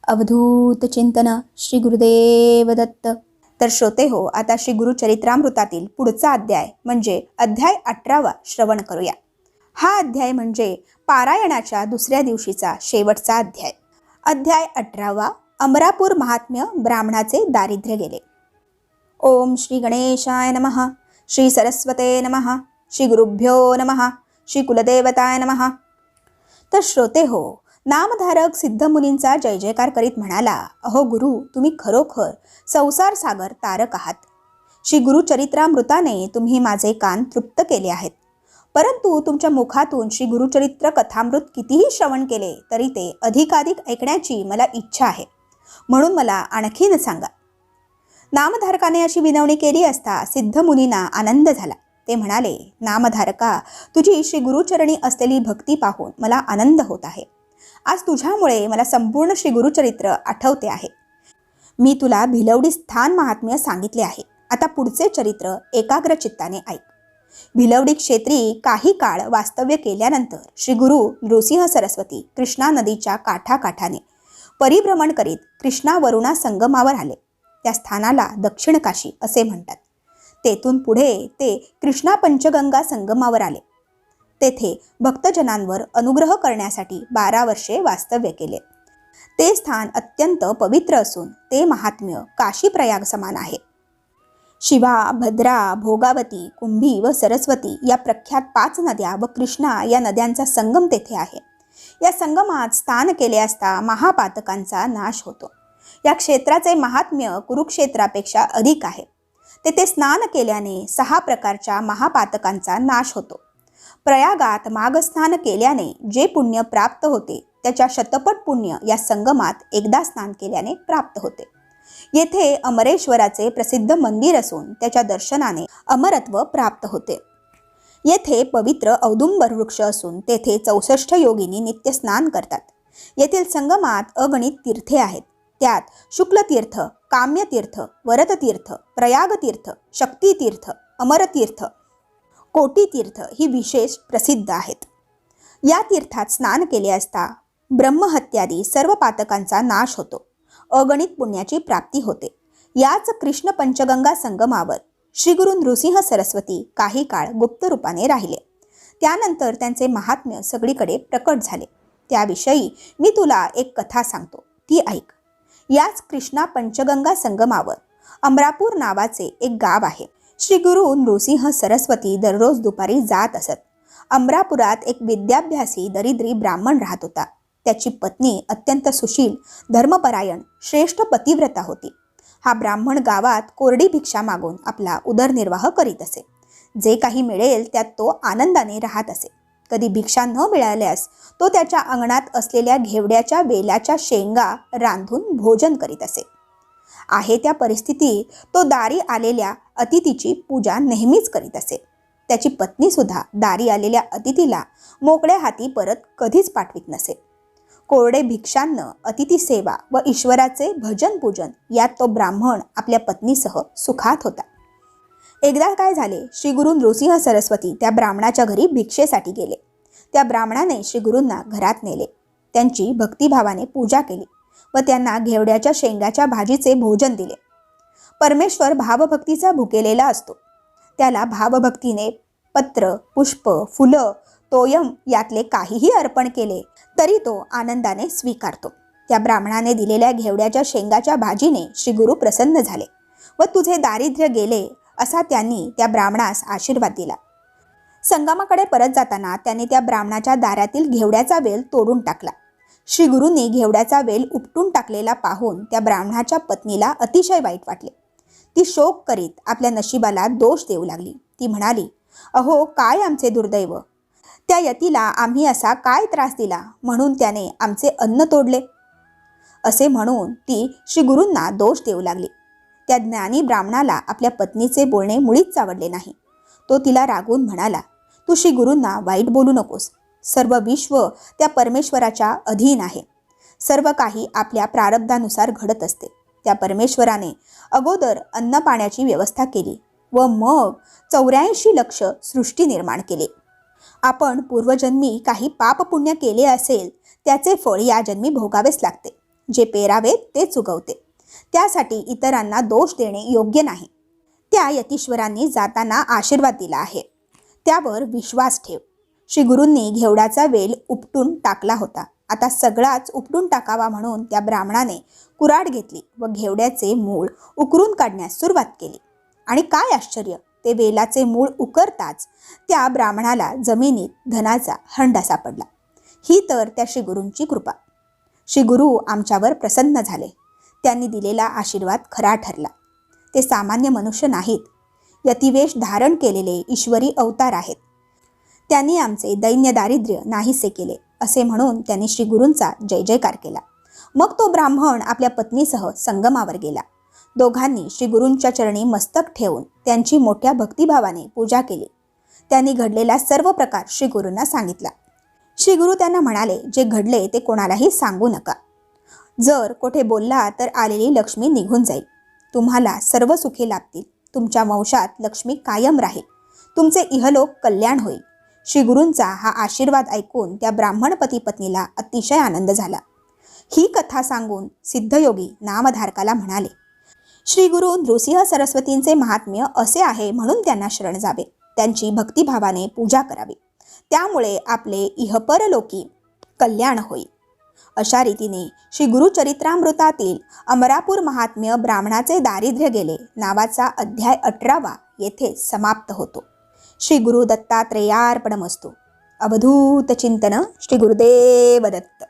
अवधूत चिंतन श्री गुरुदेव दत्त. तर श्रोते हो, आता श्री गुरुचरित्रामृतातील पुढचा अध्याय म्हणजे अध्याय 18 श्रवण करूया. हा अध्याय म्हणजे पारायणाच्या दुसऱ्या दिवशीचा शेवटचा अध्याय. अध्याय 18. अमरापूर महात्म्य. ब्राह्मणाचे दारिद्र्य गेले. ओम श्री गणेशाय नमः. श्री सरस्वते नमः. श्री गुरुभ्यो नमः. श्री कुलदेवताय नमः. तर श्रोते हो, नामधारक सिद्ध मुनींचा जय जयकार करीत म्हणाला, अहो गुरु, तुम्ही खरोखर संसार सागर तारक आहात. श्री गुरुचरित्रामृताने तुम्ही माझे कान तृप्त केले आहेत. परंतु तुमच्या मुखातून श्री गुरुचरित्र कथामृत कितीही श्रवण केले तरी ते अधिकाधिक ऐकण्याची मला इच्छा आहे. म्हणून मला आणखीन सांगा. नामधारकाने अशी विनवणी केली असता सिद्ध मुनींना आनंद झाला. ते म्हणाले, नामधारका, तुझी श्री गुरुचरणी असलेली भक्ती पाहून मला आनंद होत आहे. आज तुझ्यामुळे मला संपूर्ण श्री गुरुचरित्र आठवते आहे. मी तुला भिलवडी स्थान महात्म्य सांगितले आहे. आता पुढचे चरित्र एकाग्र चित्ताने ऐक. भिलवडी क्षेत्री काही काळ वास्तव्य केल्यानंतर श्री गुरु नृसिंह सरस्वती कृष्णा नदीच्या काठाकाठाने परिभ्रमण करीत कृष्णा वरुणा संगमावर आले. त्या स्थानाला दक्षिण काशी असे म्हणतात. तेथून पुढे ते कृष्णा पंचगंगा संगमावर आले. तेथे भक्तजनांवर अनुग्रह करण्यासाठी 12 वर्षे वास्तव्य केले. ते स्थान अत्यंत पवित्र असून ते महात्म्य काशी प्रयाग समान आहे. शिवा, भद्रा, भोगावती, कुंभी व सरस्वती या प्रख्यात 5 नद्या व कृष्णा या नद्यांचा संगम तेथे आहे. या संगमात स्नान केले असता महापातकांचा नाश होतो. या क्षेत्राचे महात्म्य कुरुक्षेत्रापेक्षा अधिक आहे. तेथे स्नान केल्याने 6 प्रकारच्या महापातकांचा नाश होतो. प्रयागात माघस्नान केल्याने जे पुण्य प्राप्त होते त्याच्या शतपट पुण्य या संगमात एकदा स्नान केल्याने प्राप्त होते. येथे अमरेश्वराचे प्रसिद्ध मंदिर असून त्याच्या दर्शनाने अमरत्व प्राप्त होते. येथे पवित्र औदुंबर वृक्ष असून तेथे 64 योगिनी नित्य स्नान करतात. येथील संगमात अगणित तीर्थे आहेत. त्यात शुक्लतीर्थ, काम्यतीर्थ, वरदतीर्थ, प्रयागतीर्थ, शक्तितीर्थ, अमरतीर्थ, कोटीतीर्थ ही विशेष प्रसिद्ध आहेत. या तीर्थात स्नान केले असता ब्रह्महत्यादी सर्व पातकांचा नाश होतो. अगणित पुण्याची प्राप्ती होते. याच कृष्ण पंचगंगा संगमावर श्री गुरु नृसिंह सरस्वती काही काळ गुप्त रूपाने राहिले. त्यानंतर त्यांचे महात्म्य सगळीकडे प्रकट झाले. त्याविषयी मी तुला एक कथा सांगतो, ती ऐक. याच कृष्णा पंचगंगा संगमावर अमरापूर नावाचे एक गाव आहे. श्री गुरु नृसिंह सरस्वती दररोज दुपारी जात असत. अमरापुरात एक विद्याभ्यासी दरिद्री ब्राह्मण राहत होता. त्याची पत्नी अत्यंत सुशील, धर्मपरायण, श्रेष्ठ पतिव्रता होती. हा ब्राह्मण गावात कोरडी भिक्षा मागून आपला उदरनिर्वाह करीत असे. जे काही मिळेल त्यात तो आनंदाने राहत असे. कधी भिक्षा न मिळाल्यास तो त्याच्या अंगणात असलेल्या घेवड्याच्या वेलाच्या शेंगा रांधून भोजन करीत असे. आहे त्या परिस्थितीत तो दारी आलेल्या अतिथीची पूजा नेहमीच करीत असे. त्याची पत्नी सुद्धा दारी आलेल्या अतिथीला मोकळ्या हाती परत कधीच पाठवित नसे. कोरडे भिक्षान्न, अतिथी सेवा व ईश्वराचे भजन पूजन यात तो ब्राह्मण आपल्या पत्नीसह सुखात होता. एकदा काय झाले, श्री गुरु नृसिंह सरस्वती त्या ब्राह्मणाच्या घरी भिक्षेसाठी गेले. त्या ब्राह्मणाने श्री गुरूंना घरात नेले. त्यांची भक्तिभावाने पूजा केली व त्यांना घेवड्याच्या शेंगाच्या भाजीचे भोजन दिले. परमेश्वर भावभक्तीचा भुकेलेला असतो. त्याला भावभक्तीने पत्र, पुष्प, फुलं, तोयम यातले काहीही अर्पण केले तरी तो आनंदाने स्वीकारतो. त्या ब्राह्मणाने दिलेल्या घेवड्याच्या शेंगाच्या भाजीने श्री गुरु प्रसन्न झाले व तुझे दारिद्र्य गेले असा त्यांनी त्या ब्राह्मणास आशीर्वाद दिला. संगमाकडे परत जाताना त्याने त्या ब्राह्मणाच्या दारातील घेवड्याचा वेल तोडून टाकला. श्री गुरूंनी घेवड्याचा वेल उपटून टाकलेला पाहून त्या ब्राह्मणाच्या पत्नीला अतिशय वाईट वाटले. ती शोक करीत आपल्या नशिबाला दोष देऊ लागली. ती म्हणाली, अहो, काय आमचे दुर्दैव. त्या यतीला आम्ही असा काय त्रास दिला म्हणून त्याने आमचे अन्न तोडले. असे म्हणून ती श्री गुरूंना दोष देऊ लागली. त्या ज्ञानी ब्राह्मणाला आपल्या पत्नीचे बोलणे मुळीच आवडले नाही. तो तिला रागवून म्हणाला, तू श्री गुरूंना वाईट बोलू नकोस. सर्व विश्व त्या परमेश्वराच्या अधीन आहे. सर्व काही आपल्या प्रारब्धानुसार घडत असते. त्या परमेश्वराने अगोदर अन्न पाण्याची व्यवस्था केली व मग 84 लक्ष सृष्टी निर्माण केली. आपण पूर्वजन्मी काही पाप पुण्य केले असेल त्याचे फळ या जन्मी भोगावेच लागते. जे पेरावे तेच उगवते. त्यासाठी इतरांना दोष देणे योग्य नाही. त्या यतीश्वरांनी जाताना आशीर्वाद दिला आहे, त्यावर विश्वास ठेव. श्री गुरूंनी घेवडाचा वेल उपटून टाकला होता. आता सगळाच उपटून टाकावा म्हणून त्या ब्राह्मणाने कुऱ्हाड घेतली व घेवड्याचे मूळ उकरून काढण्यास सुरुवात केली. आणि काय आश्चर्य, ते वेलाचे मूळ उकरताच त्या ब्राह्मणाला जमिनीत धनाचा हंडा सापडला. ही तर त्या श्री गुरूंची कृपा. श्री गुरु आमच्यावर प्रसन्न झाले. त्यांनी दिलेला आशीर्वाद खरा ठरला. ते सामान्य मनुष्य नाहीत, यतिवेश धारण केलेले ईश्वरी अवतार आहेत. त्यांनी आमचे दैन्य दारिद्र्य नाहीसे केले असे म्हणून त्यांनी श्री गुरूंचा जय जयकार केला. मग तो ब्राह्मण आपल्या पत्नीसह संगमावर गेला. दोघांनी श्री गुरूंच्या चरणी मस्तक ठेवून त्यांची मोठ्या भक्तिभावाने पूजा केली. त्यांनी घडलेला सर्व प्रकार श्री गुरूंना सांगितला. श्री गुरु त्यांना म्हणाले, जे घडले ते कोणालाही सांगू नका. जर कोठे बोलला तर आलेली लक्ष्मी निघून जाईल. तुम्हाला सर्व सुखे लाभतील. तुमच्या वंशात लक्ष्मी कायम राहील. तुमचे इहलोक कल्याण होईल. श्री गुरूंचा हा आशीर्वाद ऐकून त्या ब्राह्मण पती पत्नीला अतिशय आनंद झाला. ही कथा सांगून सिद्धयोगी नामधारकाला म्हणाले, श्री गुरु नृसिंह सरस्वतींचे महात्म्य असे आहे म्हणून त्यांना शरण जावे. त्यांची भक्तिभावाने पूजा करावी. त्यामुळे आपले इहपरलोकी कल्याण होईल. अशा रीतीने श्री गुरुचरित्रामृतातील अमरापूर महात्म्य ब्राह्मणाचे दारिद्र्य गेले नावाचा अध्याय 18 येथे समाप्त होतो. श्री गुरु दत्तात्रेयार्पणमस्तु. अवधूत चिंतन. श्री गुरुदेव दत्त.